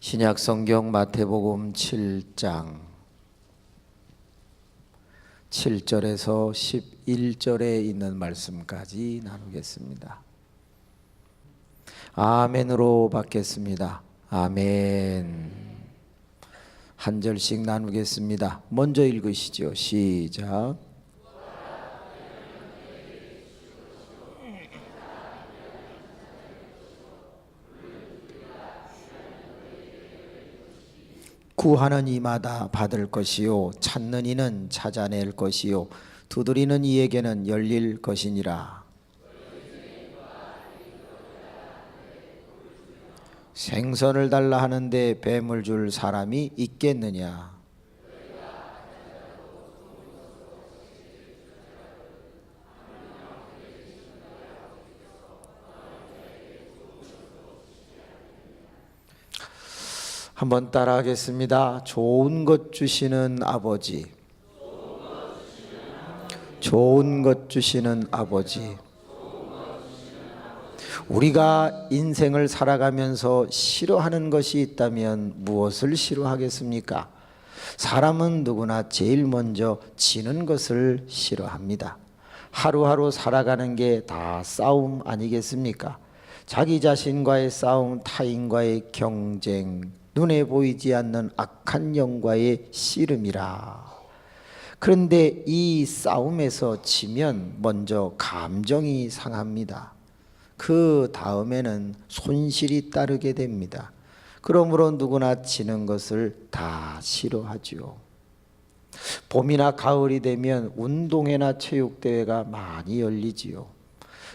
신약 성경 마태복음 7장 7절에서 11절에 있는 말씀까지 나누겠습니다. 아멘으로 받겠습니다. 아멘. 한 절씩 나누겠습니다. 먼저 읽으시죠. 시작. 구하는 이마다 받을 것이요 찾는 이는 찾아낼 것이요 두드리는 이에게는 열릴 것이니라. 생선을 달라 하는데 뱀을 줄 사람이 있겠느냐? 한번 따라하겠습니다. 좋은 것 주시는 아버지. 좋은 것 주시는 아버지. 우리가 인생을 살아가면서 싫어하는 것이 있다면 무엇을 싫어하겠습니까? 사람은 누구나 제일 먼저 지는 것을 싫어합니다. 하루하루 살아가는 게 다 싸움 아니겠습니까? 자기 자신과의 싸움, 타인과의 경쟁, 눈에 보이지 않는 악한 영과의 씨름이라. 그런데 이 싸움에서 지면 먼저 감정이 상합니다. 그 다음에는 손실이 따르게 됩니다. 그러므로 누구나 지는 것을 다 싫어하죠. 봄이나 가을이 되면 운동회나 체육대회가 많이 열리지요.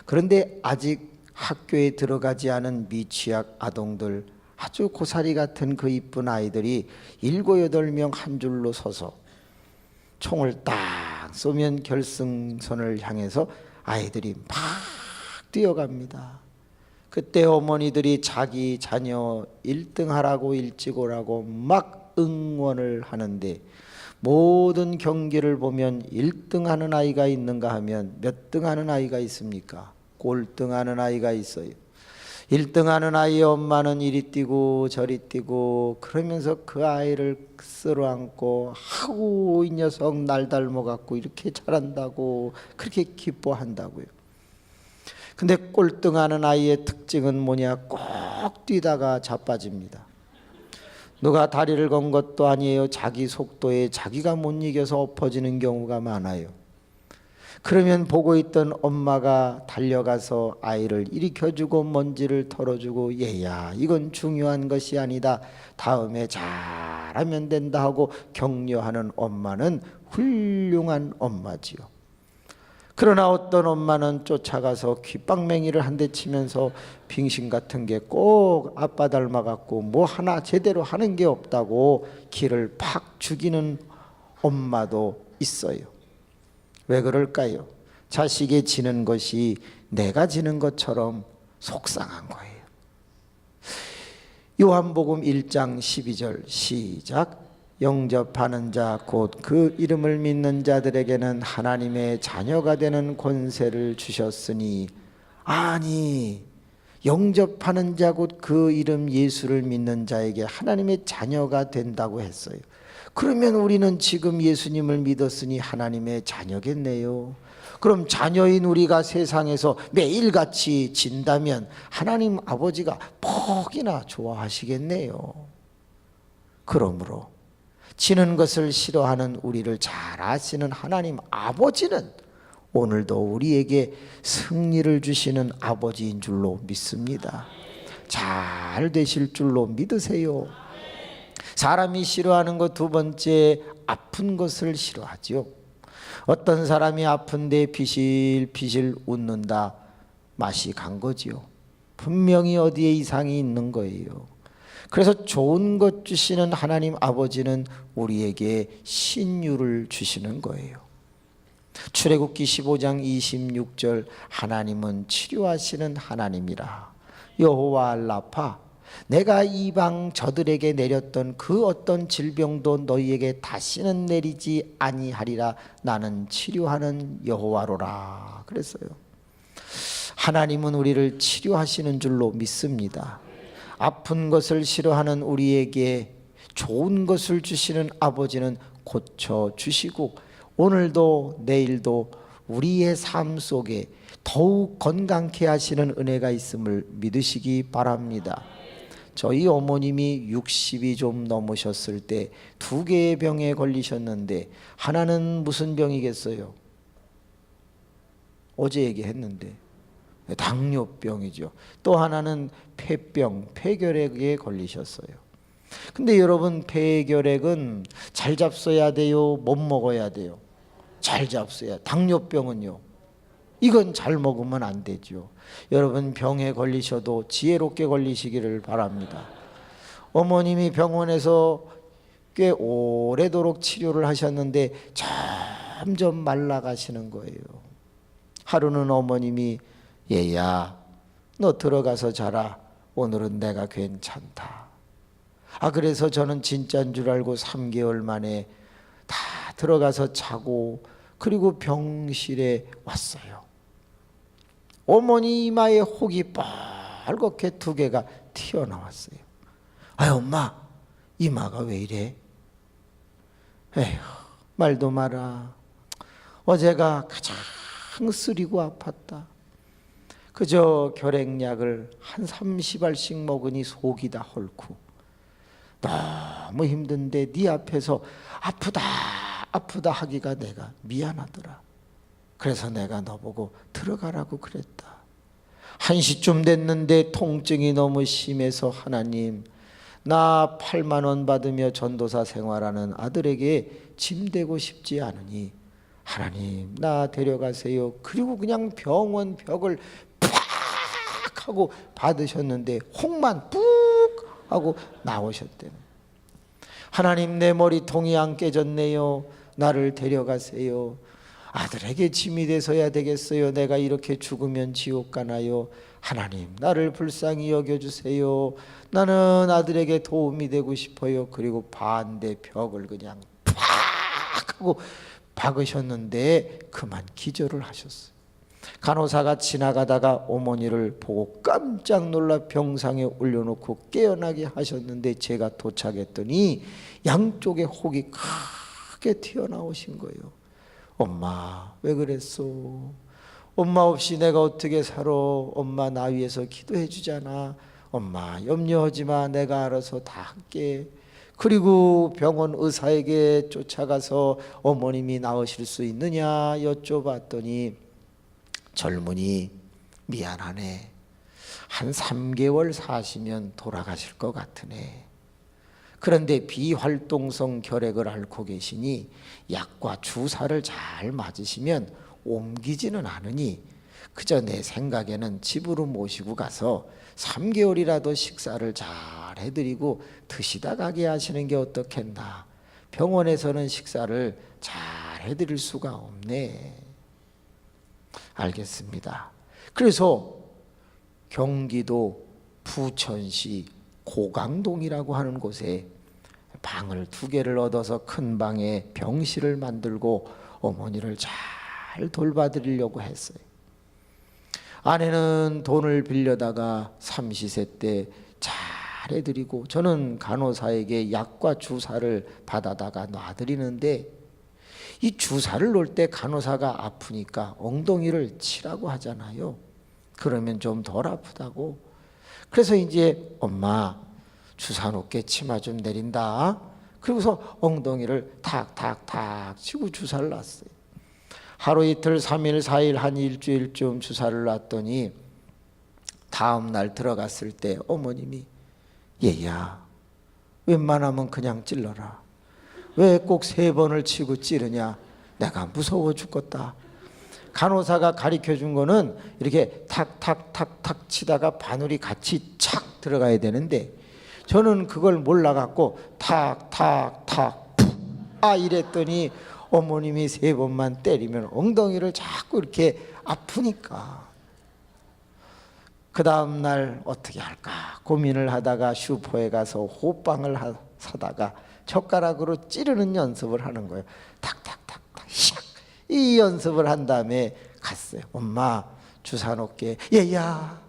그런데 아직 학교에 들어가지 않은 미취학 아동들, 아주 고사리 같은 그 이쁜 아이들이 7, 8명 한 줄로 서서 총을 딱 쏘면 결승선을 향해서 아이들이 막 뛰어갑니다. 그때 어머니들이 자기 자녀 1등 하라고 일찍 오라고 막 응원을 하는데, 모든 경기를 보면 1등 하는 아이가 있는가 하면 몇 등 하는 아이가 있습니까? 꼴등 하는 아이가 있어요. 1등 하는 아이의 엄마는 이리 뛰고 저리 뛰고 그러면서 그 아이를 쓸어안고, 아우 이 녀석 날 닮아갖고 이렇게 잘한다고 그렇게 기뻐한다고요. 근데 꼴등하는 아이의 특징은 뭐냐? 꼭 뛰다가 자빠집니다. 누가 다리를 건 것도 아니에요. 자기 속도에 자기가 못 이겨서 엎어지는 경우가 많아요. 그러면 보고 있던 엄마가 달려가서 아이를 일으켜주고 먼지를 털어주고, 얘야 이건 중요한 것이 아니다, 다음에 잘하면 된다 하고 격려하는 엄마는 훌륭한 엄마지요. 그러나 어떤 엄마는 쫓아가서 귓방맹이를 한 대 치면서 빙신 같은 게 꼭 아빠 닮아갖고 뭐 하나 제대로 하는 게 없다고 기를 팍 죽이는 엄마도 있어요. 왜 그럴까요? 자식이 지는 것이 내가 지는 것처럼 속상한 거예요. 요한복음 1장 12절 시작. 영접하는 자 곧 그 이름을 믿는 자들에게는 하나님의 자녀가 되는 권세를 주셨으니. 아니, 영접하는 자 곧 그 이름 예수를 믿는 자에게 하나님의 자녀가 된다고 했어요. 그러면 우리는 지금 예수님을 믿었으니 하나님의 자녀겠네요. 그럼 자녀인 우리가 세상에서 매일같이 진다면 하나님 아버지가 퍽이나 좋아하시겠네요. 그러므로 지는 것을 싫어하는 우리를 잘 아시는 하나님 아버지는 오늘도 우리에게 승리를 주시는 아버지인 줄로 믿습니다. 잘 되실 줄로 믿으세요. 사람이 싫어하는 것 두 번째, 아픈 것을 싫어하죠. 어떤 사람이 아픈데 비실비실 웃는다, 맛이 간 거지요. 분명히 어디에 이상이 있는 거예요. 그래서 좋은 것 주시는 하나님 아버지는 우리에게 신유를 주시는 거예요. 출애굽기 15장 26절, 하나님은 치료하시는 하나님이라. 여호와 라파, 내가 이방 저들에게 내렸던 그 어떤 질병도 너희에게 다시는 내리지 아니하리라. 나는 치료하는 여호와로라 그랬어요. 하나님은 우리를 치료하시는 줄로 믿습니다. 아픈 것을 싫어하는 우리에게 좋은 것을 주시는 아버지는 고쳐주시고 오늘도 내일도 우리의 삶 속에 더욱 건강케 하시는 은혜가 있음을 믿으시기 바랍니다. 저희 어머님이 60이 좀 넘으셨을 때 2개의 병에 걸리셨는데 하나는 무슨 병이겠어요? 어제 얘기했는데 당뇨병이죠. 또 하나는 폐병, 폐결핵에 걸리셨어요. 근데 여러분, 폐결핵은 잘 잡숴야 돼요? 못 먹어야 돼요? 잘 잡숴야. 당뇨병은요? 이건 잘 먹으면 안 되죠. 여러분, 병에 걸리셔도 지혜롭게 걸리시기를 바랍니다. 어머님이 병원에서 꽤 오래도록 치료를 하셨는데 점점 말라가시는 거예요. 하루는 어머님이 얘야, 너 들어가서 자라. 오늘은 내가 괜찮다. 그래서 저는 진짜인 줄 알고 3개월 만에 다 들어가서 자고 그리고 병실에 왔어요. 어머니 이마에 혹이 빨갛게 2개가 튀어나왔어요. 엄마, 이마가 왜 이래? 에휴, 말도 마라. 어제가 가장 쓰리고 아팠다. 그저 결핵약을 한 30알씩 먹으니 속이 다 헐고 너무 힘든데 네 앞에서 아프다 아프다 하기가 내가 미안하더라. 그래서 내가 너보고 들어가라고 그랬다. 1시쯤 됐는데 통증이 너무 심해서 하나님, 나 8만 원 받으며 전도사 생활하는 아들에게 짐 되고 싶지 않으니 하나님 나 데려가세요. 그리고 그냥 병원 벽을 팍 하고 받으셨는데 혹만 푹 하고 나오셨대요. 하나님 내 머리통이 안 깨졌네요. 나를 데려가세요. 아들에게 짐이 돼서야 되겠어요. 내가 이렇게 죽으면 지옥 가나요? 하나님 나를 불쌍히 여겨주세요. 나는 아들에게 도움이 되고 싶어요. 그리고 반대 벽을 그냥 팍 하고 박으셨는데 그만 기절을 하셨어요. 간호사가 지나가다가 어머니를 보고 깜짝 놀라 병상에 올려놓고 깨어나게 하셨는데 제가 도착했더니 양쪽에 혹이 크게 튀어나오신 거예요. 엄마 왜 그랬어? 엄마 없이 내가 어떻게 살아? 엄마 나 위해서 기도해 주잖아. 엄마 염려하지 마. 내가 알아서 다 할게. 그리고 병원 의사에게 쫓아가서 어머님이 나으실 수 있느냐 여쭤봤더니 젊은이 미안하네. 한 3개월 사시면 돌아가실 것 같으네. 그런데 비활동성 결핵을 앓고 계시니 약과 주사를 잘 맞으시면 옮기지는 않으니 그저 내 생각에는 집으로 모시고 가서 3개월이라도 식사를 잘 해드리고 드시다 가게 하시는 게 어떻겠나. 병원에서는 식사를 잘 해드릴 수가 없네. 알겠습니다. 그래서 경기도 부천시 고강동이라고 하는 곳에 방을 2개를 얻어서 큰 방에 병실을 만들고 어머니를 잘 돌봐드리려고 했어요. 아내는 돈을 빌려다가 삼시세 때 잘 해드리고 저는 간호사에게 약과 주사를 받아다가 놔드리는데 이 주사를 놓을 때 간호사가 아프니까 엉덩이를 치라고 하잖아요. 그러면 좀 덜 아프다고. 그래서 이제 엄마 주사 놓게 치마 좀 내린다. 그리고서 엉덩이를 탁탁탁 치고 주사를 놨어요. 하루 이틀 3일 4일 한 일주일쯤 주사를 놨더니 다음 날 들어갔을 때 어머님이 얘야 웬만하면 그냥 찔러라. 왜 꼭 3번을 치고 찌르냐. 내가 무서워 죽겠다. 간호사가 가르쳐준 거는 이렇게 탁탁탁탁 치다가 바늘이 같이 착 들어가야 되는데 저는 그걸 몰라갖고 탁탁탁 이랬더니 어머님이 3번만 때리면 엉덩이를 자꾸 이렇게 아프니까 그 다음 날 어떻게 할까 고민을 하다가 슈퍼에 가서 호빵을 사다가 젓가락으로 찌르는 연습을 하는 거예요. 탁탁탁탁 샥 이 연습을 한 다음에 갔어요. 엄마 주사 놓게. 얘야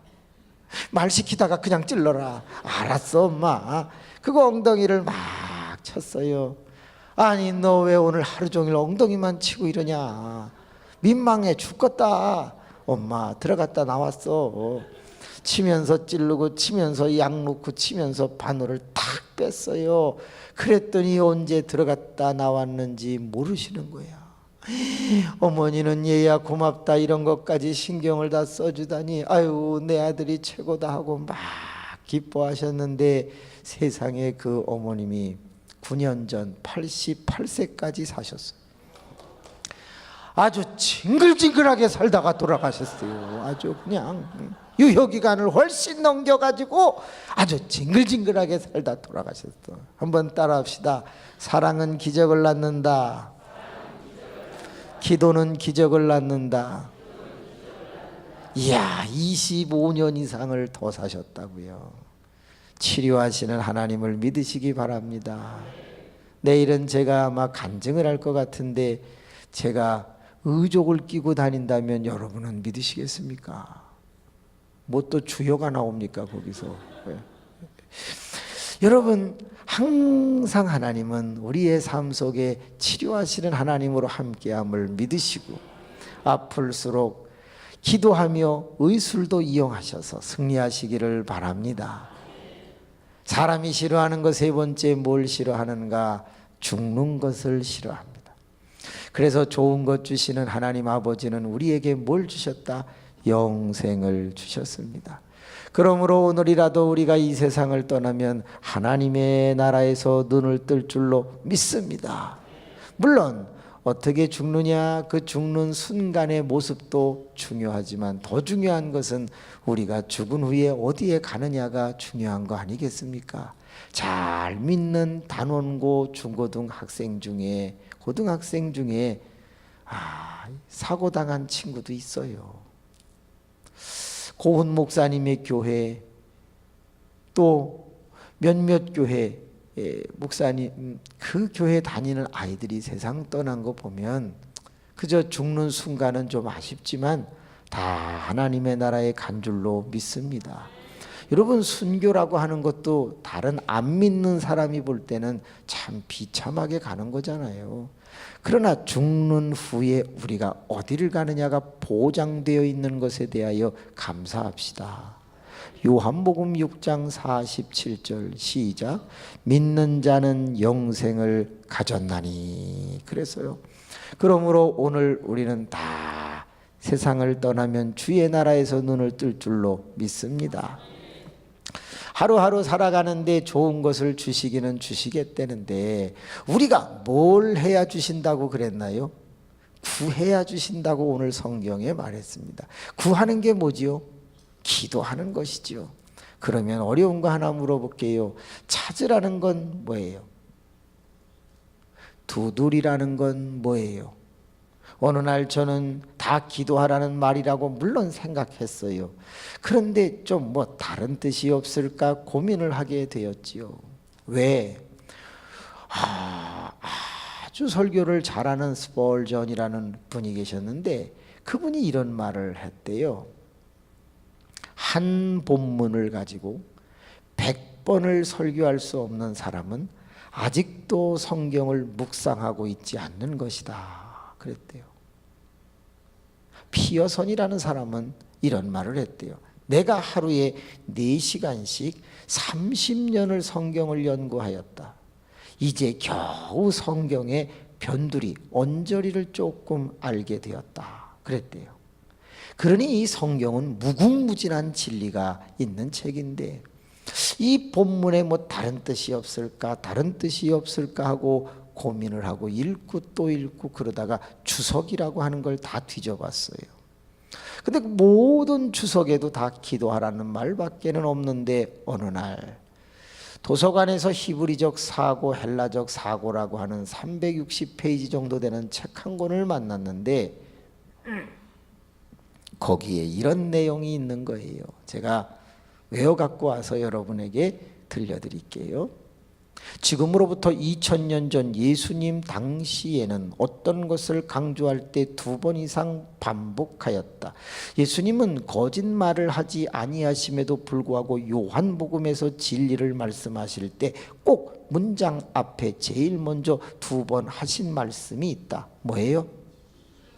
말 시키다가 그냥 찔러라. 알았어 엄마. 그거 엉덩이를 막 쳤어요. 아니 너 왜 오늘 하루 종일 엉덩이만 치고 이러냐. 민망해 죽겠다. 엄마 들어갔다 나왔어. 치면서 찌르고 치면서 약 놓고 치면서 바늘을 탁 뺐어요. 그랬더니 언제 들어갔다 나왔는지 모르시는 거야. 어머니는 얘야 고맙다 이런 것까지 신경을 다 써주다니 아유 내 아들이 최고다 하고 막 기뻐하셨는데 세상에 그 어머님이 9년 전 88세까지 사셨어요. 아주 징글징글하게 살다가 돌아가셨어요. 아주 그냥 유효기간을 훨씬 넘겨가지고 아주 징글징글하게 살다 돌아가셨어. 한번 따라합시다. 사랑은 기적을 낳는다. 기도는 기적을 낳는다. 이야 25년 이상을 더 사셨다고요. 치료하시는 하나님을 믿으시기 바랍니다. 내일은 제가 아마 간증을 할 것 같은데 제가 의족을 끼고 다닌다면 여러분은 믿으시겠습니까? 뭐 또 주여가 나옵니까 거기서? 여러분 항상 하나님은 우리의 삶 속에 치료하시는 하나님으로 함께함을 믿으시고 아플수록 기도하며 의술도 이용하셔서 승리하시기를 바랍니다. 사람이 싫어하는 것 세 번째 뭘 싫어하는가? 죽는 것을 싫어합니다. 그래서 좋은 것 주시는 하나님 아버지는 우리에게 뭘 주셨다? 영생을 주셨습니다. 그러므로 오늘이라도 우리가 이 세상을 떠나면 하나님의 나라에서 눈을 뜰 줄로 믿습니다. 물론 어떻게 죽느냐 그 죽는 순간의 모습도 중요하지만 더 중요한 것은 우리가 죽은 후에 어디에 가느냐가 중요한 거 아니겠습니까? 잘 믿는 단원고 중고등학생 중에 사고당한 친구도 있어요. 고은 목사님의 교회 또 몇몇 교회 목사님 그 교회 다니는 아이들이 세상 떠난 거 보면 그저 죽는 순간은 좀 아쉽지만 다 하나님의 나라에 간 줄로 믿습니다. 여러분 순교라고 하는 것도 다른 안 믿는 사람이 볼 때는 참 비참하게 가는 거잖아요. 그러나 죽는 후에 우리가 어디를 가느냐가 보장되어 있는 것에 대하여 감사합시다. 요한복음 6장 47절 시작. 믿는 자는 영생을 가졌나니. 그래서요. 그러므로 오늘 우리는 다 세상을 떠나면 주의 나라에서 눈을 뜰 줄로 믿습니다. 하루하루 살아가는데 좋은 것을 주시기는 주시겠다는데 우리가 뭘 해야 주신다고 그랬나요? 구해야 주신다고 오늘 성경에 말했습니다. 구하는 게 뭐지요? 기도하는 것이지요. 그러면 어려운 거 하나 물어볼게요. 찾으라는 건 뭐예요? 두드리라는 건 뭐예요? 어느 날 저는 다 기도하라는 말이라고 물론 생각했어요. 그런데 좀 뭐 다른 뜻이 없을까 고민을 하게 되었지요. 왜? 아주 설교를 잘하는 스펄전이라는 분이 계셨는데 그분이 이런 말을 했대요. 한 본문을 가지고 100번을 설교할 수 없는 사람은 아직도 성경을 묵상하고 있지 않는 것이다. 그랬대요. 피어선이라는 사람은 이런 말을 했대요. 내가 하루에 4시간씩 30년을 성경을 연구하였다. 이제 겨우 성경의 변두리, 언저리를 조금 알게 되었다. 그랬대요. 그러니 이 성경은 무궁무진한 진리가 있는 책인데 이 본문에 뭐 다른 뜻이 없을까 하고 고민을 하고 읽고 또 읽고 그러다가 주석이라고 하는 걸 다 뒤져봤어요. 근데 모든 주석에도 다 기도하라는 말밖에는 없는데 어느 날 도서관에서 히브리적 사고, 헬라적 사고라고 하는 360페이지 정도 되는 책 한 권을 만났는데 거기에 이런 내용이 있는 거예요. 제가 외워 갖고 와서 여러분에게 들려드릴게요. 지금으로부터 2000년 전 예수님 당시에는 어떤 것을 강조할 때 2번 이상 반복하였다. 예수님은 거짓말을 하지 아니하심에도 불구하고 요한복음에서 진리를 말씀하실 때 꼭 문장 앞에 제일 먼저 2번 하신 말씀이 있다. 뭐예요?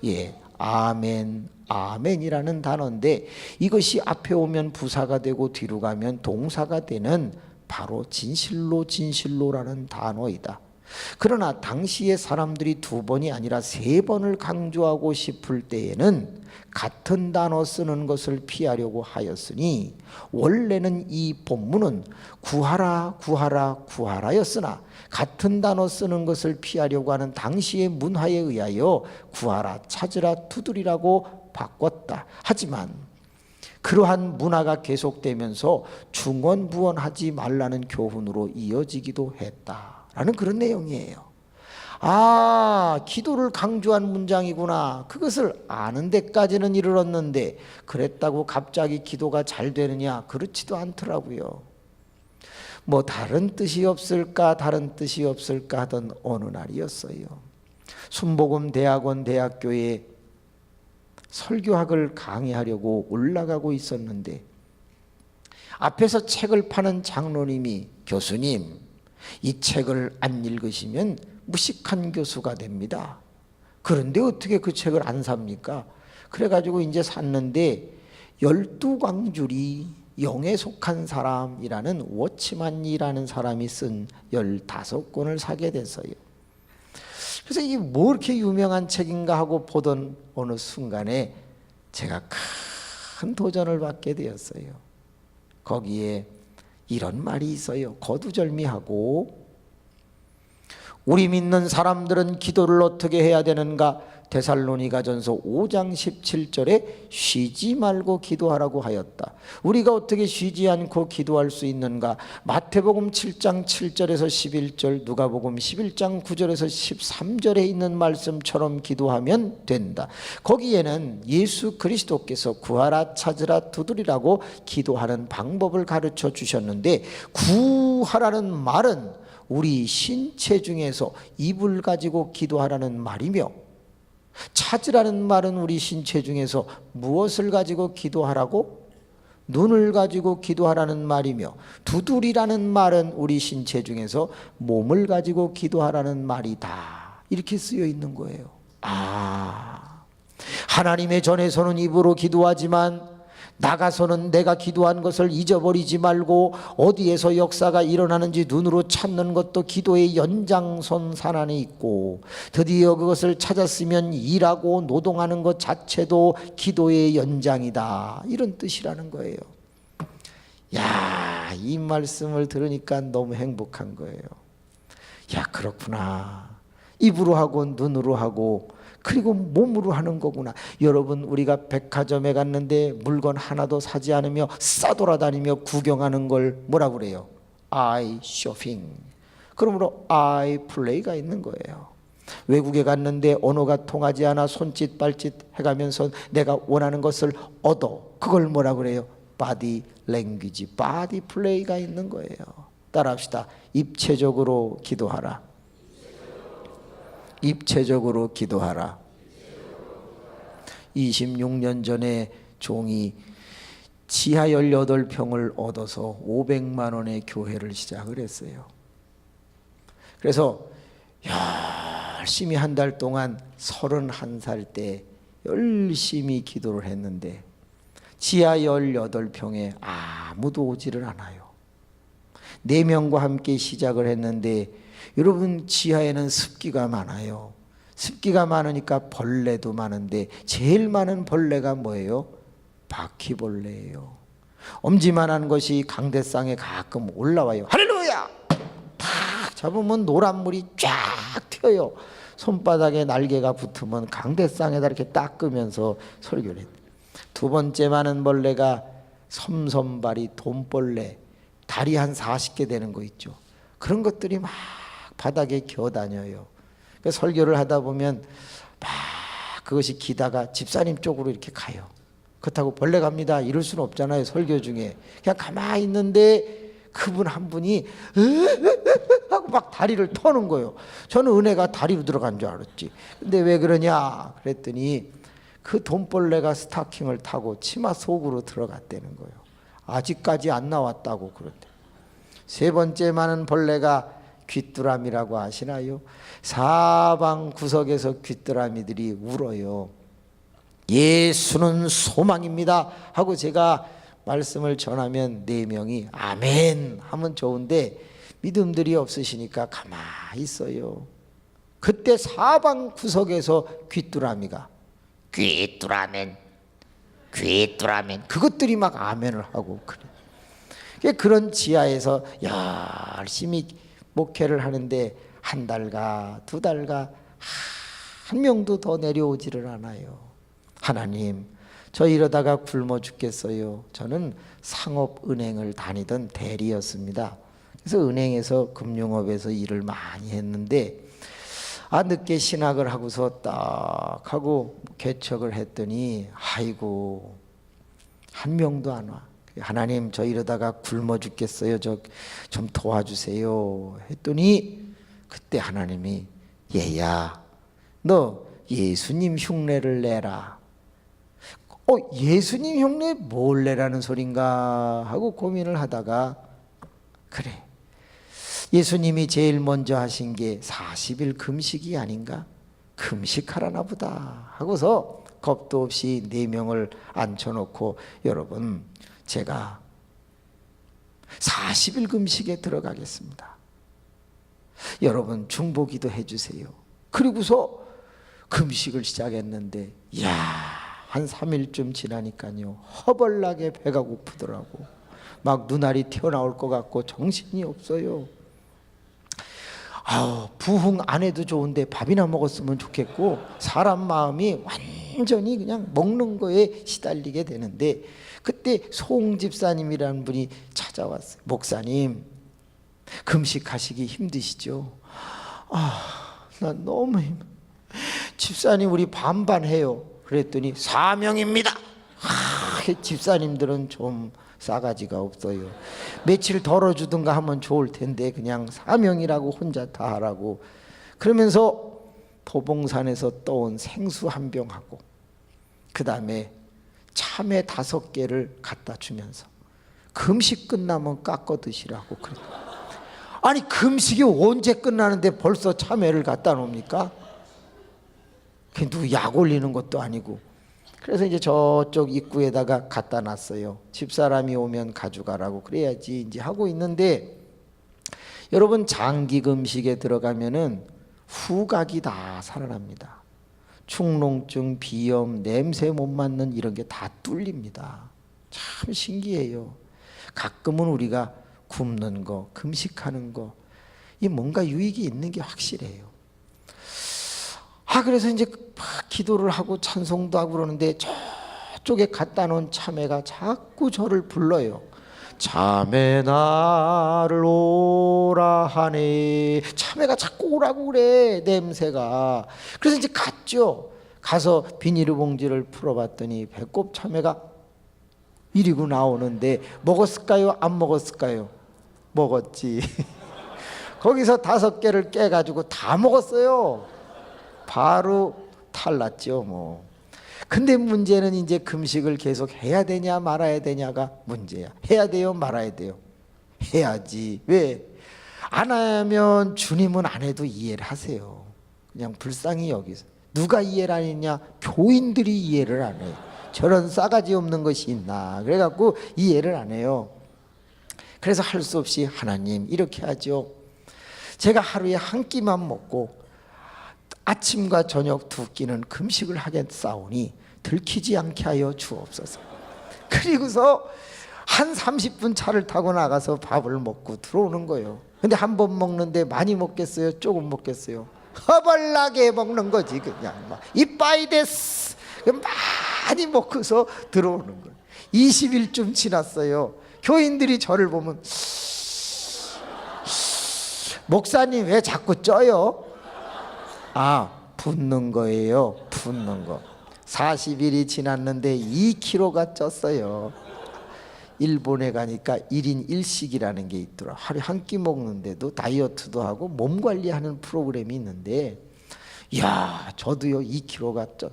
예, 아멘, 아멘이라는 단어인데 이것이 앞에 오면 부사가 되고 뒤로 가면 동사가 되는 바로 진실로 진실로라는 단어이다. 그러나 당시의 사람들이 2번이 아니라 3번을 강조하고 싶을 때에는 같은 단어 쓰는 것을 피하려고 하였으니 원래는 이 본문은 구하라 구하라 구하라였으나 같은 단어 쓰는 것을 피하려고 하는 당시의 문화에 의하여 구하라 찾으라 두드리라고 바꿨다. 하지만 그러한 문화가 계속되면서 중언부언하지 말라는 교훈으로 이어지기도 했다라는 그런 내용이에요. 아, 기도를 강조한 문장이구나. 그것을 아는 데까지는 이르렀는데 그랬다고 갑자기 기도가 잘 되느냐? 그렇지도 않더라고요. 뭐 다른 뜻이 없을까 다른 뜻이 없을까 하던 어느 날이었어요. 순복음 대학원 대학교에 설교학을 강의하려고 올라가고 있었는데 앞에서 책을 파는 장로님이 교수님, 이 책을 안 읽으시면 무식한 교수가 됩니다. 그런데 어떻게 그 책을 안 삽니까? 그래가지고 이제 샀는데 12광줄이 영에 속한 사람이라는 워치만이라는 사람이 쓴 15권을 사게 됐어요. 그래서 이게 뭐 이렇게 유명한 책인가 하고 보던 어느 순간에 제가 큰 도전을 받게 되었어요. 거기에 이런 말이 있어요. 거두절미하고 우리 믿는 사람들은 기도를 어떻게 해야 되는가? 데살로니가전서 5장 17절에 쉬지 말고 기도하라고 하였다. 우리가 어떻게 쉬지 않고 기도할 수 있는가? 마태복음 7장 7절에서 11절, 누가복음 11장 9절에서 13절에 있는 말씀처럼 기도하면 된다. 거기에는 예수 그리스도께서 구하라 찾으라 두드리라고 기도하는 방법을 가르쳐 주셨는데 구하라는 말은 우리 신체 중에서 입을 가지고 기도하라는 말이며 찾으라는 말은 우리 신체 중에서 무엇을 가지고 기도하라고? 눈을 가지고 기도하라는 말이며 두드리라는 말은 우리 신체 중에서 몸을 가지고 기도하라는 말이다. 이렇게 쓰여 있는 거예요. 아, 하나님의 전에서는 입으로 기도하지만 나가서는 내가 기도한 것을 잊어버리지 말고 어디에서 역사가 일어나는지 눈으로 찾는 것도 기도의 연장선상 안에 있고 드디어 그것을 찾았으면 일하고 노동하는 것 자체도 기도의 연장이다. 이런 뜻이라는 거예요. 야, 이 말씀을 들으니까 너무 행복한 거예요. 야, 그렇구나. 입으로 하고 눈으로 하고 그리고 몸으로 하는 거구나. 여러분, 우리가 백화점에 갔는데 물건 하나도 사지 않으며 싸돌아다니며 구경하는 걸 뭐라 그래요? 아이 쇼핑. 그러므로 아이 플레이가 있는 거예요. 외국에 갔는데 언어가 통하지 않아 손짓 발짓 해가면서 내가 원하는 것을 얻어. 그걸 뭐라 그래요? 바디 랭귀지, 바디 플레이가 있는 거예요. 따라합시다. 입체적으로 기도하라. 입체적으로 기도하라. 26년 전에 종이 지하 18평을 얻어서 500만 원의 교회를 시작을 했어요. 그래서 열심히 한 달 동안 31살 때 열심히 기도를 했는데 지하 18평에 아무도 오지를 않아요. 4명과 함께 시작을 했는데 여러분, 지하에는 습기가 많아요. 습기가 많으니까 벌레도 많은데 제일 많은 벌레가 뭐예요? 바퀴벌레예요. 엄지만한 것이 강대상에 가끔 올라와요. 할렐루야! 탁 잡으면 노란물이 쫙 튀어요. 손바닥에 날개가 붙으면 강대상에다 이렇게 닦으면서 설교를 했어요. 2번째 많은 벌레가 섬섬바리, 돈벌레, 다리 한 40개 되는 거 있죠. 그런 것들이 막 바닥에 기어다녀요. 그러니까 설교를 하다 보면 막 그것이 기다가 집사님 쪽으로 이렇게 가요. 그렇다고 벌레 갑니다 이럴 수는 없잖아요. 설교 중에 그냥 가만히 있는데 그분 한 분이 하고 막 다리를 터는 거예요. 저는 은혜가 다리로 들어간 줄 알았지. 근데 왜 그러냐 그랬더니 그 돈벌레가 스타킹을 타고 치마 속으로 들어갔다는 거예요. 아직까지 안 나왔다고 그런데. 세 번째 많은 벌레가 귀뚜라미라고 아시나요? 사방 구석에서 귀뚜라미들이 울어요. 예수는 소망입니다 하고 제가 말씀을 전하면 4명이 아멘 하면 좋은데 믿음들이 없으시니까 가만히 있어요. 그때 사방 구석에서 귀뚜라미가 귀뚜라멘 귀뚜라멘 그것들이 막 아멘을 하고 그래. 그런 지하에서 열심히 목회를 하는데 한 달가 2달가 한 명도 더 내려오지를 않아요. 하나님, 저 이러다가 굶어 죽겠어요. 저는 상업은행을 다니던 대리였습니다. 그래서 은행에서 금융업에서 일을 많이 했는데 늦게 신학을 하고서 딱 하고 개척을 했더니 아이고 한 명도 안 와. 하나님, 저 이러다가 굶어 죽겠어요. 저 좀 도와주세요 했더니 그때 하나님이 얘야 너 예수님 흉내를 내라. 예수님 흉내 뭘 내라는 소린가 하고 고민을 하다가 그래, 예수님이 제일 먼저 하신 게 40일 금식이 아닌가? 금식하라나 보다 하고서 겁도 없이 4명을 앉혀놓고 여러분 제가 40일 금식에 들어가겠습니다. 여러분 중보기도 해주세요. 그리고서 금식을 시작했는데 한 3일쯤 지나니까요 허벌나게 배가 고프더라고. 막 눈알이 튀어나올 것 같고 정신이 없어요. 부흥 안 해도 좋은데 밥이나 먹었으면 좋겠고 사람 마음이 완전히 그냥 먹는 거에 시달리게 되는데 그때 송 집사님이라는 분이 찾아왔어요. 목사님 금식하시기 힘드시죠? 나 너무 집사님 우리 반반해요. 그랬더니 사명입니다. 집사님들은 좀 싸가지가 없어요. 며칠 덜어주든가 하면 좋을 텐데 그냥 사명이라고 혼자 다 하라고. 그러면서 도봉산에서 떠온 생수 한 병하고 그 다음에 참외 5개를 갖다 주면서 금식 끝나면 깎아 드시라고 그래. 아니 금식이 언제 끝나는데 벌써 참외를 갖다 놓습니까? 누구 약 올리는 것도 아니고. 그래서 이제 저쪽 입구에다가 갖다 놨어요. 집사람이 오면 가져가라고 그래야지 이제 하고 있는데 여러분 장기 금식에 들어가면은 후각이 다 살아납니다. 축농증, 비염, 냄새 못 맡는 이런 게 다 뚫립니다. 참 신기해요. 가끔은 우리가 굶는 거, 금식하는 거, 이 뭔가 유익이 있는 게 확실해요. 그래서 이제 막 기도를 하고 찬송도 하고 그러는데 저쪽에 갖다 놓은 참외가 자꾸 저를 불러요. 참외 나를 오라 하네. 참외가 자꾸 오라고 그래, 냄새가. 그래서 이제 갔죠. 가서 비닐봉지를 풀어봤더니 배꼽 참외가 이리고 나오는데 먹었을까요? 안 먹었을까요? 먹었지. 거기서 5개를 깨가지고 다 먹었어요. 바로 탈났죠 뭐. 근데 문제는 이제 금식을 계속 해야 되냐 말아야 되냐가 문제야. 해야 돼요 말아야 돼요? 해야지. 왜? 안 하면 주님은 안 해도 이해를 하세요. 그냥 불쌍히 여기서. 누가 이해를 안 했냐? 교인들이 이해를 안 해요. 저런 싸가지 없는 것이 있나. 그래갖고 이해를 안 해요. 그래서 할 수 없이 하나님 이렇게 하죠. 제가 하루에 한 끼만 먹고 아침과 저녁 2끼는 금식을 하겠사오니 들키지 않게 하여 주옵소서. 그리고서 한 30분 차를 타고 나가서 밥을 먹고 들어오는 거예요. 근데 한 번 먹는데 많이 먹겠어요? 조금 먹겠어요? 허벌나게 먹는 거지. 그냥 막 이빠이 데스 많이 먹고서 들어오는 거예요. 20일쯤 지났어요. 교인들이 저를 보면 목사님 왜 자꾸 쪄요? 붓는 거예요. 붓는 거. 40일이 지났는데 2kg가 쪘어요. 일본에 가니까 1인 1식이라는 게 있더라. 하루에 한 끼 먹는데도 다이어트도 하고 몸 관리하는 프로그램이 있는데, 이야, 저도요 2kg가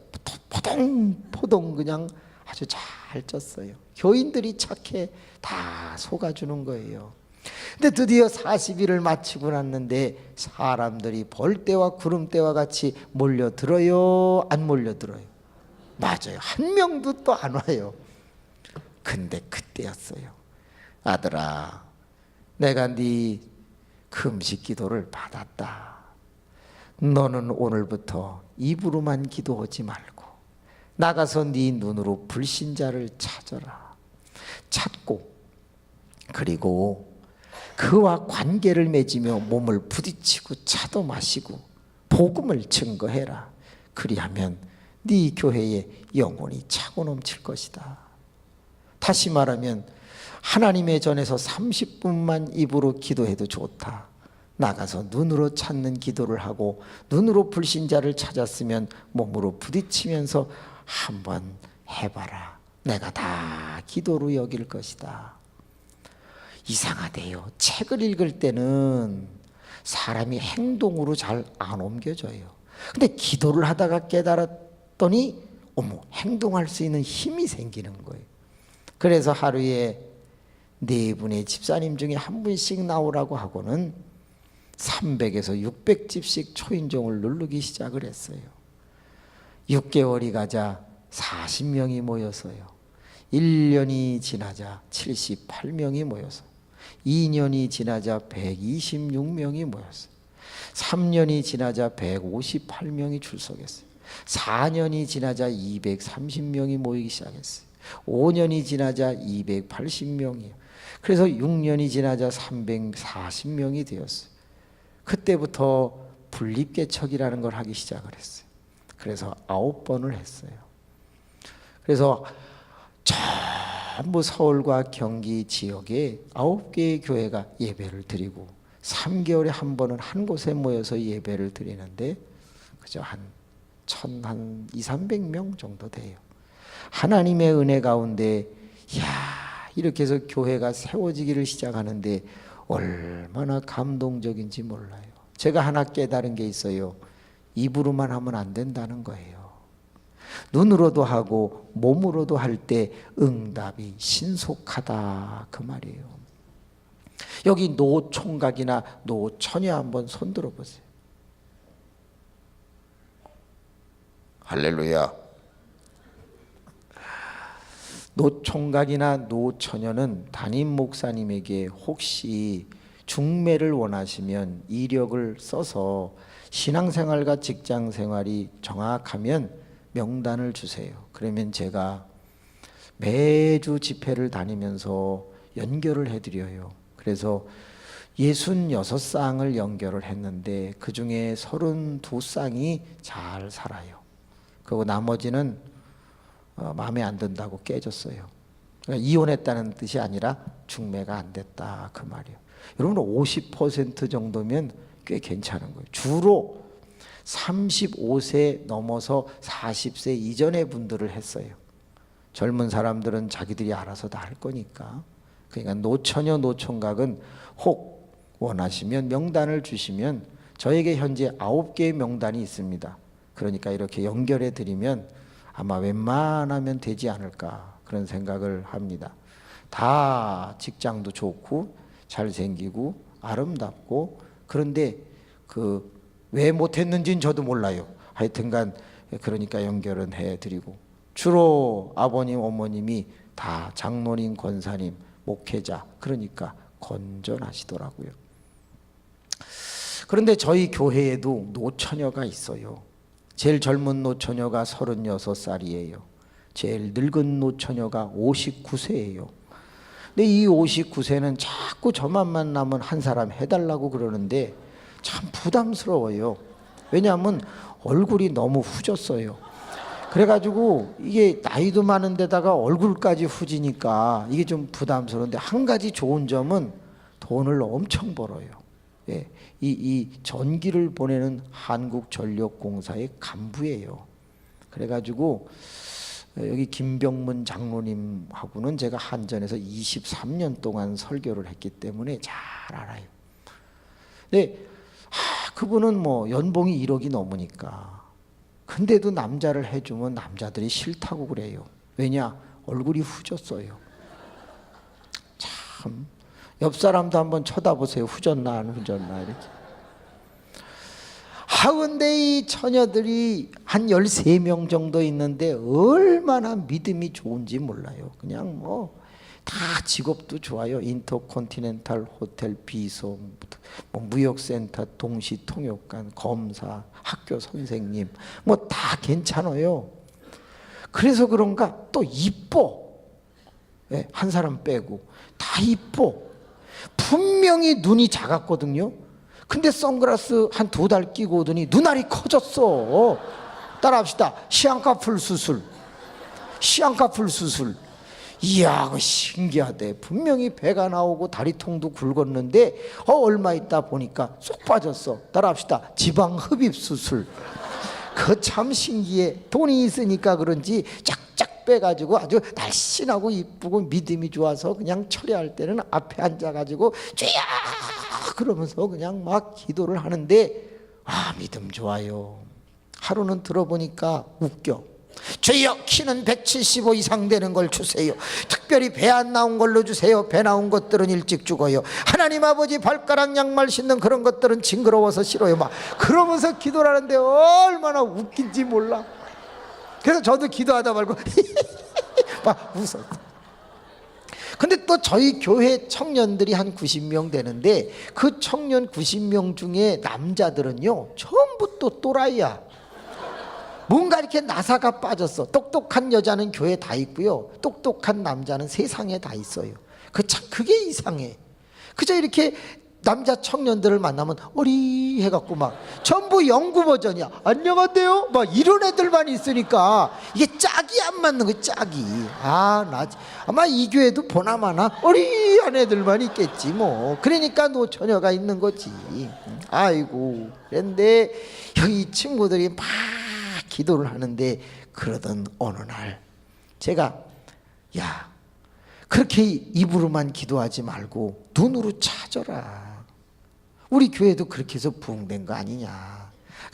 포동포동 그냥 아주 잘 쪘어요. 교인들이 착해 다 속아주는 거예요. 근데 드디어 40일을 마치고 났는데 사람들이 벌떼와 구름떼와 같이 몰려들어요, 안 몰려들어요? 맞아요. 한 명도 또 안 와요. 근데 그때였어요. 아들아, 내가 네 금식 기도를 받았다. 너는 오늘부터 입으로만 기도하지 말고 나가서 네 눈으로 불신자를 찾아라. 찾고 그리고 그와 관계를 맺으며 몸을 부딪히고 차도 마시고 복음을 증거해라. 그리하면 네 교회에 영혼이 차고 넘칠 것이다. 다시 말하면 하나님의 전에서 30분만 입으로 기도해도 좋다. 나가서 눈으로 찾는 기도를 하고 눈으로 불신자를 찾았으면 몸으로 부딪히면서 한번 해봐라. 내가 다 기도로 여길 것이다. 이상하대요. 책을 읽을 때는 사람이 행동으로 잘 안 옮겨져요. 근데 기도를 하다가 깨달았더니 어머, 행동할 수 있는 힘이 생기는 거예요. 그래서 하루에 4분의 집사님 중에 한 분씩 나오라고 하고는 300에서 600집씩 초인종을 누르기 시작을 했어요. 6개월이 가자 40명이 모여서요. 1년이 지나자 78명이 모여서 2년이 지나자 126명이 모였어요. 3년이 지나자 158명이 출석했어요. 4년이 지나자 230명이 모이기 시작했어요. 5년이 지나자 280명이요. 그래서 6년이 지나자 340명이 되었어요. 그때부터 분립개척이라는 걸 하기 시작을 했어요. 그래서 9번을 했어요. 그래서 전부 서울과 경기 지역에 9개의 교회가 예배를 드리고 3개월에 한 번은 한 곳에 모여서 예배를 드리는데 그저 한 200~300명 정도 돼요. 하나님의 은혜 가운데 이렇게 해서 교회가 세워지기를 시작하는데 얼마나 감동적인지 몰라요. 제가 하나 깨달은 게 있어요. 입으로만 하면 안 된다는 거예요. 눈으로도 하고 몸으로도 할 때 응답이 신속하다 그 말이에요. 여기 노총각이나 노처녀 한번 손 들어보세요. 할렐루야. 노총각이나 노처녀는 담임 목사님에게 혹시 중매를 원하시면 이력을 써서 신앙생활과 직장생활이 정확하면 명단을 주세요. 그러면 제가 매주 집회를 다니면서 연결을 해드려요. 그래서 66쌍을 연결을 했는데 그 중에 32쌍이 잘 살아요. 그리고 나머지는 마음에 안 든다고 깨졌어요. 그러니까 이혼했다는 뜻이 아니라 중매가 안 됐다 그 말이에요. 여러분 50% 정도면 꽤 괜찮은 거예요. 주로 35세 넘어서 40세 이전의 분들을 했어요. 젊은 사람들은 자기들이 알아서 다 할 거니까. 그러니까 노처녀 노총각은 혹 원하시면 명단을 주시면 저에게 현재 9개의 명단이 있습니다. 그러니까 이렇게 연결해 드리면 아마 웬만하면 되지 않을까 그런 생각을 합니다. 다 직장도 좋고 잘생기고 아름답고 그런데 왜 못했는지는 저도 몰라요. 하여튼간 그러니까 연결은 해드리고 주로 아버님 어머님이 다 장로님 권사님 목회자 그러니까 건전하시더라고요. 그런데 저희 교회에도 노처녀가 있어요. 제일 젊은 노처녀가 36살이에요. 제일 늙은 노처녀가 59세예요. 근데 이 59세는 자꾸 저만 만나면 한 사람 해달라고 그러는데 참 부담스러워요. 왜냐하면 얼굴이 너무 후졌어요. 그래가지고 이게 나이도 많은데다가 얼굴까지 후지니까 이게 좀 부담스러운데 한 가지 좋은 점은 돈을 엄청 벌어요. 예, 이 전기를 보내는 한국전력공사의 간부예요. 그래가지고 여기 김병문 장로님하고는 제가 한전에서 23년 동안 설교를 했기 때문에 잘 알아요. 근데 그분은 뭐 연봉이 1억이 넘으니까, 근데도 남자를 해주면 남자들이 싫다고 그래요. 왜냐? 얼굴이 후졌어요. 참, 옆 사람도 한번 쳐다보세요. 후졌나 안 후졌나 이렇게. 근데 이 처녀들이 한 13명 정도 있는데 얼마나 믿음이 좋은지 몰라요. 그냥 뭐 다 직업도 좋아요. 인터컨티넨탈 호텔 비서, 뭐 무역센터, 동시통역관, 검사, 학교 선생님, 뭐 다 괜찮아요. 그래서 그런가 또 이뻐. 네, 한 사람 빼고 다 이뻐. 분명히 눈이 작았거든요. 근데 선글라스 한 2달 끼고 오더니 눈알이 커졌어. 따라합시다. 시안카풀 수술. 시안카풀 수술. 이야, 그거 신기하대. 분명히 배가 나오고 다리통도 굵었는데 얼마 있다 보니까 쏙 빠졌어. 따라합시다. 지방 흡입 수술. 그거 참 신기해. 돈이 있으니까 그런지 쫙쫙 빼가지고 아주 날씬하고 이쁘고 믿음이 좋아서 그냥 처리할 때는 앞에 앉아가지고 쥐야 그러면서 그냥 막 기도를 하는데 믿음 좋아요. 하루는 들어보니까 웃겨. 주여, 키는 175 이상 되는 걸 주세요. 특별히 배 안 나온 걸로 주세요. 배 나온 것들은 일찍 죽어요. 하나님 아버지, 발가락 양말 신는 그런 것들은 징그러워서 싫어요. 막 그러면서 기도를 하는데 얼마나 웃긴지 몰라. 그래서 저도 기도하다 말고 막 웃었어. 근데 또 저희 교회 청년들이 한 90명 되는데 그 청년 90명 중에 남자들은요 전부 또 또라이야. 뭔가 이렇게 나사가 빠졌어. 똑똑한 여자는 교회에 다 있고요, 똑똑한 남자는 세상에 다 있어요. 그게 이상해. 그저 이렇게 남자 청년들을 만나면 어리해갖고 막 전부 영구 버전이야. 안녕하세요 막 이런 애들만 있으니까 이게 짝이 안 맞는 거야. 짝이. 나 아마 이 교회도 보나마나 어리한 애들만 있겠지 뭐. 그러니까 노처녀가 있는 거지. 아이고. 그런데 여기 친구들이 막 기도를 하는데 그러던 어느 날 제가 그렇게 입으로만 기도하지 말고 눈으로 찾아라. 우리 교회도 그렇게 해서 부흥된 거 아니냐.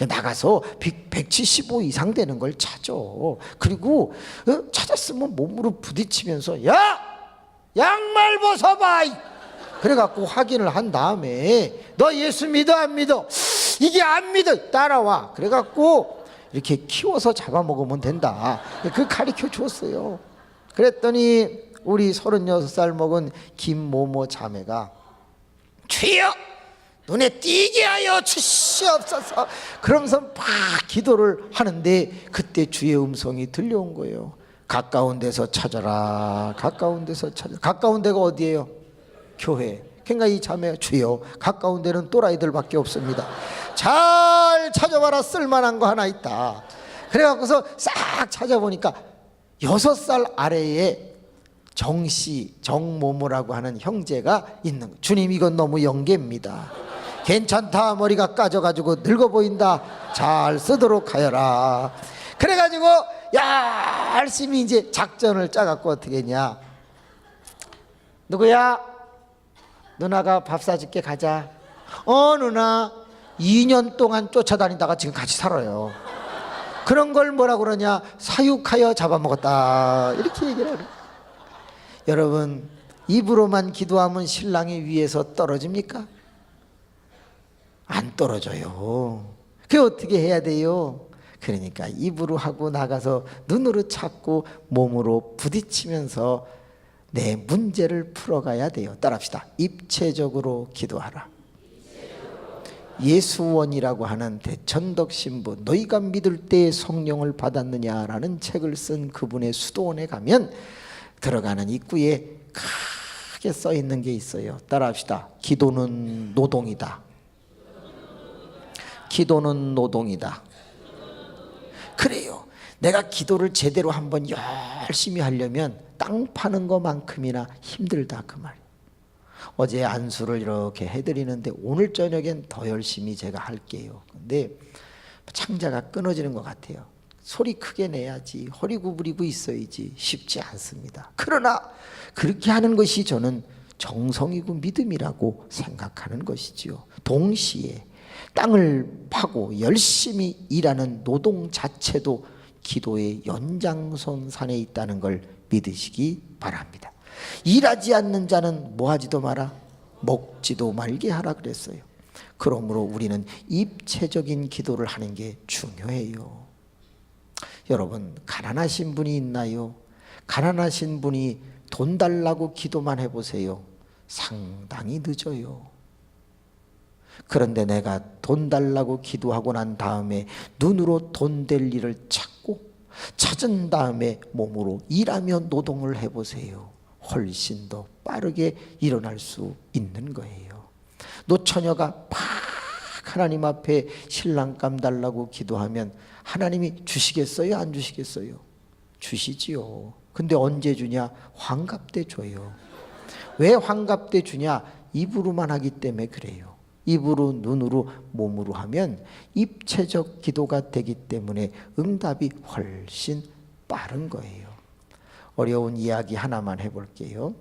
나가서 175 이상 되는 걸 찾아. 그리고 찾았으면 몸으로 부딪히면서 야! 양말 벗어봐! 그래갖고 확인을 한 다음에 너 예수 믿어 안 믿어? 이게 안 믿어. 따라와. 그래갖고 이렇게 키워서 잡아먹으면 된다. 그 가르쳐 줬어요. 그랬더니 우리 36살 먹은 김모모 자매가 주여 눈에 띄게 하여 주시옵소서 그러면서 막 기도를 하는데 그때 주의 음성이 들려온 거예요. 가까운 데서 찾아라. 가까운 데서 찾아라. 가까운 데가 어디예요? 교회. 그러니까 이 자매가 주여 가까운 데는 또라이들밖에 없습니다. 잘 찾아봐라. 쓸만한 거 하나 있다. 그래갖고서 싹 찾아보니까 6살 아래에 정씨, 정모모라고 하는 형제가 있는 거예요. 주님 이건 너무 영계입니다. 괜찮다. 머리가 까져가지고 늙어 보인다. 잘 쓰도록 하여라. 그래가지고 열심히 이제 작전을 짜갖고 어떻게 했냐. 누구야? 누나가 밥 사줄게. 가자. 누나 2년 동안 쫓아다니다가 지금 같이 살아요. 그런 걸 뭐라 그러냐. 사육하여 잡아먹었다. 이렇게 얘기를 하래. 여러분 입으로만 기도하면 신랑이 위에서 떨어집니까? 안 떨어져요. 그게 어떻게 해야 돼요? 그러니까 입으로 하고 나가서 눈으로 찾고 몸으로 부딪히면서 내 문제를 풀어가야 돼요. 따라합시다. 입체적으로 기도하라. 예수원이라고 하는 대천덕 신부, 너희가 믿을 때에 성령을 받았느냐라는 책을 쓴 그분의 수도원에 가면 들어가는 입구에 크게 써 있는 게 있어요. 따라합시다. 기도는 노동이다. 기도는 노동이다. 그래요. 내가 기도를 제대로 한번 열심히 하려면 땅 파는 것만큼이나 힘들다 그 말이에요. 어제 안수를 이렇게 해드리는데 오늘 저녁엔 더 열심히 제가 할게요. 근데 창자가 끊어지는 것 같아요. 소리 크게 내야지, 허리 구부리고 있어야지 쉽지 않습니다. 그러나 그렇게 하는 것이 저는 정성이고 믿음이라고 생각하는 것이지요. 동시에 땅을 파고 열심히 일하는 노동 자체도 기도의 연장선상에 있다는 걸 믿으시기 바랍니다. 일하지 않는 자는 뭐하지도 마라, 먹지도 말게 하라 그랬어요. 그러므로 우리는 입체적인 기도를 하는 게 중요해요. 여러분, 가난하신 분이 있나요? 가난하신 분이 돈 달라고 기도만 해보세요. 상당히 늦어요. 그런데 내가 돈 달라고 기도하고 난 다음에 눈으로 돈 될 일을 찾고 찾은 다음에 몸으로 일하며 노동을 해보세요. 훨씬 더 빠르게 일어날 수 있는 거예요. 노처녀가 막 하나님 앞에 신랑감 달라고 기도하면 하나님이 주시겠어요? 안 주시겠어요? 주시지요. 근데 언제 주냐? 환갑 때 줘요. 왜 환갑 때 주냐? 입으로만 하기 때문에 그래요. 입으로, 눈으로, 몸으로 하면 입체적 기도가 되기 때문에 응답이 훨씬 빠른 거예요. 어려운 이야기 하나만 해볼게요.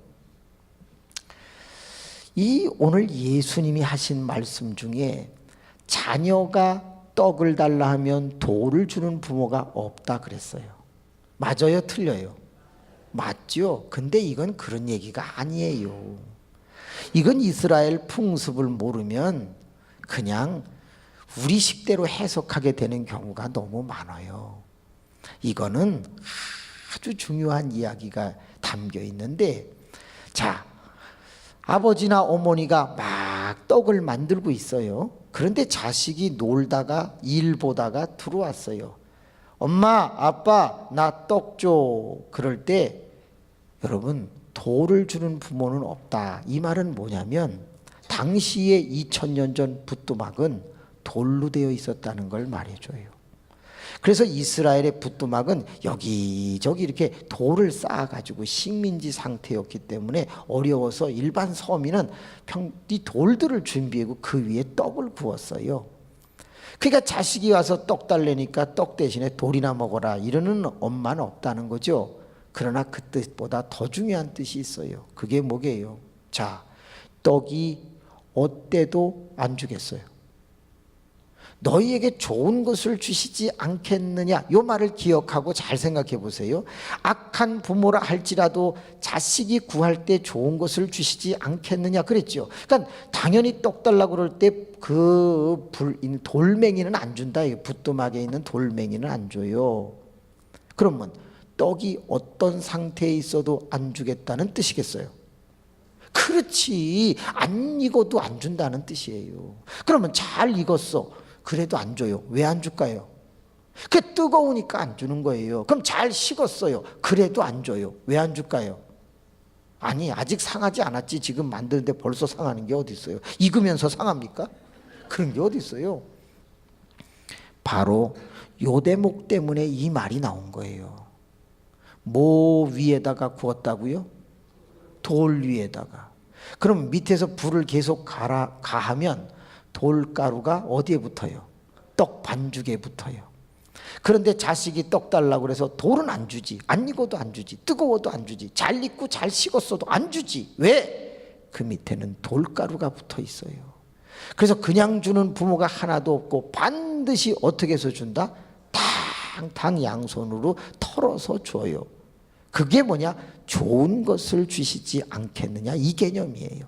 오늘 예수님이 하신 말씀 중에 자녀가 떡을 달라 하면 돌을 주는 부모가 없다 그랬어요. 맞아요? 틀려요? 맞죠? 근데 이건 그런 얘기가 아니에요. 이건 이스라엘 풍습을 모르면 그냥 우리 식대로 해석하게 되는 경우가 너무 많아요. 이거는 아주 중요한 이야기가 담겨 있는데, 자, 아버지나 어머니가 막 떡을 만들고 있어요. 그런데 자식이 놀다가 일 보다가 들어왔어요. 엄마, 아빠, 나 떡 줘. 그럴 때 여러분, 돌을 주는 부모는 없다. 이 말은 뭐냐면 당시에 2000년 전 부뚜막은 돌로 되어 있었다는 걸 말해줘요. 그래서 이스라엘의 부뚜막은 여기저기 이렇게 돌을 쌓아가지고 식민지 상태였기 때문에 어려워서 일반 서민은 이 돌들을 준비하고 그 위에 떡을 구웠어요. 그러니까 자식이 와서 떡 달래니까 떡 대신에 돌이나 먹어라 이러는 엄마는 없다는 거죠. 그러나 그 뜻보다 더 중요한 뜻이 있어요. 그게 뭐게요? 자, 떡이 어때도 안 주겠어요. 너희에게 좋은 것을 주시지 않겠느냐, 이 말을 기억하고 잘 생각해 보세요. 악한 부모라 할지라도 자식이 구할 때 좋은 것을 주시지 않겠느냐 그랬죠. 그러니까 당연히 떡 달라고 그럴 때 그 돌멩이는 안 준다. 부뚜막에 있는 돌멩이는 안 줘요. 그러면 떡이 어떤 상태에 있어도 안 주겠다는 뜻이겠어요? 그렇지, 안 익어도 안 준다는 뜻이에요. 그러면 잘 익었어. 그래도 안 줘요. 왜 안 줄까요? 그게 뜨거우니까 안 주는 거예요. 그럼 잘 식었어요. 그래도 안 줘요. 왜 안 줄까요? 아니, 아직 상하지 않았지. 지금 만드는데 벌써 상하는 게 어디 있어요? 익으면서 상합니까? 그런 게 어디 있어요? 바로 요 대목 때문에 이 말이 나온 거예요. 뭐 위에다가 구웠다고요? 돌 위에다가. 그럼 밑에서 불을 계속 가하면 돌가루가 어디에 붙어요? 떡 반죽에 붙어요. 그런데 자식이 떡 달라고 그래서 돌은 안 주지. 안 익어도 안 주지. 뜨거워도 안 주지. 잘 익고 잘 식었어도 안 주지. 왜? 그 밑에는 돌가루가 붙어 있어요. 그래서 그냥 주는 부모가 하나도 없고 반드시 어떻게 해서 준다? 탕탕 양손으로 털어서 줘요. 그게 뭐냐? 좋은 것을 주시지 않겠느냐, 이 개념이에요.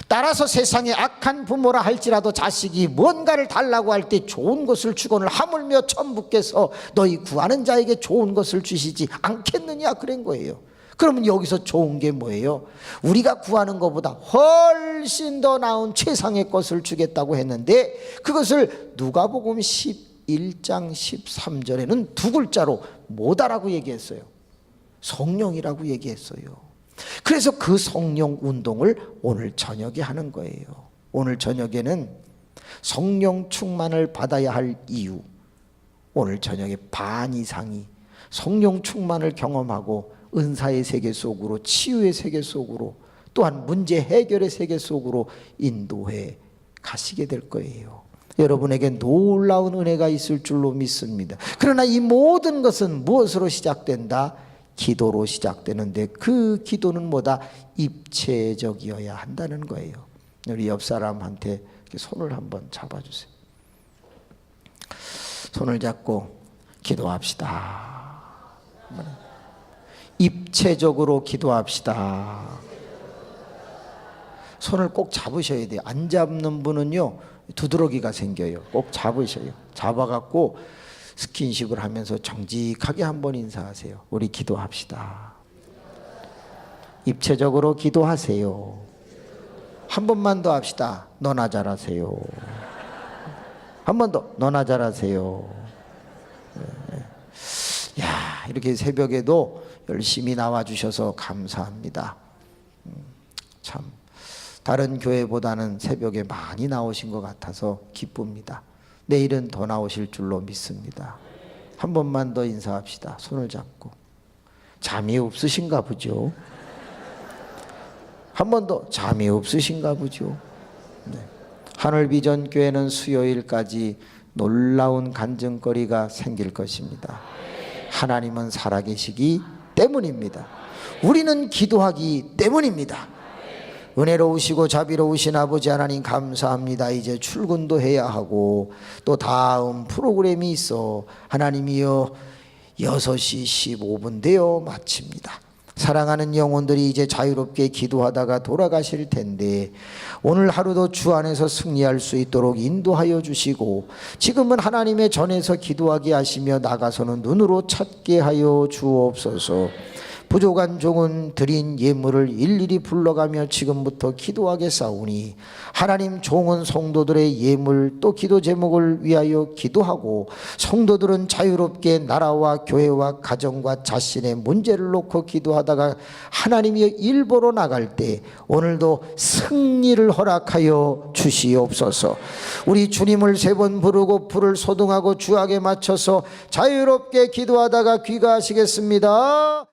따라서 세상에 악한 부모라 할지라도 자식이 뭔가를 달라고 할 때 좋은 것을 주거늘 하물며 천부께서 너희 구하는 자에게 좋은 것을 주시지 않겠느냐 그런 거예요. 그러면 여기서 좋은 게 뭐예요? 우리가 구하는 것보다 훨씬 더 나은 최상의 것을 주겠다고 했는데, 그것을 누가복음 11장 13절에는 두 글자로 뭐다라고 얘기했어요? 성령이라고 얘기했어요. 그래서 그 성령 운동을 오늘 저녁에 하는 거예요. 오늘 저녁에는 성령 충만을 받아야 할 이유, 오늘 저녁에 반 이상이 성령 충만을 경험하고 은사의 세계 속으로, 치유의 세계 속으로, 또한 문제 해결의 세계 속으로 인도해 가시게 될 거예요. 여러분에게 놀라운 은혜가 있을 줄로 믿습니다. 그러나 이 모든 것은 무엇으로 시작된다? 기도로 시작되는데 그 기도는 뭐다? 입체적이어야 한다는 거예요. 우리 옆 사람한테 손을 한번 잡아주세요. 손을 잡고 기도합시다. 입체적으로 기도합시다. 손을 꼭 잡으셔야 돼요. 안 잡는 분은요 두드러기가 생겨요. 꼭 잡으셔요. 잡아갖고 스킨십을 하면서 정직하게 한번 인사하세요. 우리 기도합시다. 입체적으로 기도하세요. 한 번만 더 합시다. 너나 잘하세요. 한 번 더. 너나 잘하세요. 야, 이렇게 새벽에도 열심히 나와주셔서 감사합니다. 참 다른 교회보다는 새벽에 많이 나오신 것 같아서 기쁩니다. 내일은 더 나오실 줄로 믿습니다. 한 번만 더 인사합시다. 손을 잡고. 잠이 없으신가 보죠? 한 번 더. 잠이 없으신가 보죠? 네. 하늘비전교회는 수요일까지 놀라운 간증거리가 생길 것입니다. 하나님은 살아계시기 때문입니다. 우리는 기도하기 때문입니다. 은혜로우시고 자비로우신 아버지 하나님 감사합니다. 이제 출근도 해야 하고 또 다음 프로그램이 있어 하나님이여 6시 15분 되어 마칩니다. 사랑하는 영혼들이 이제 자유롭게 기도하다가 돌아가실 텐데 오늘 하루도 주 안에서 승리할 수 있도록 인도하여 주시고 지금은 하나님의 전에서 기도하게 하시며 나가서는 눈으로 찾게 하여 주옵소서. 부족한 종은 드린 예물을 일일이 불러가며 지금부터 기도하겠사오니 하나님 종은 성도들의 예물 또 기도 제목을 위하여 기도하고 성도들은 자유롭게 나라와 교회와 가정과 자신의 문제를 놓고 기도하다가 하나님이 일보러 나갈 때 오늘도 승리를 허락하여 주시옵소서. 우리 주님을 3번 부르고 불을 소등하고 주악에 맞춰서 자유롭게 기도하다가 귀가하시겠습니다.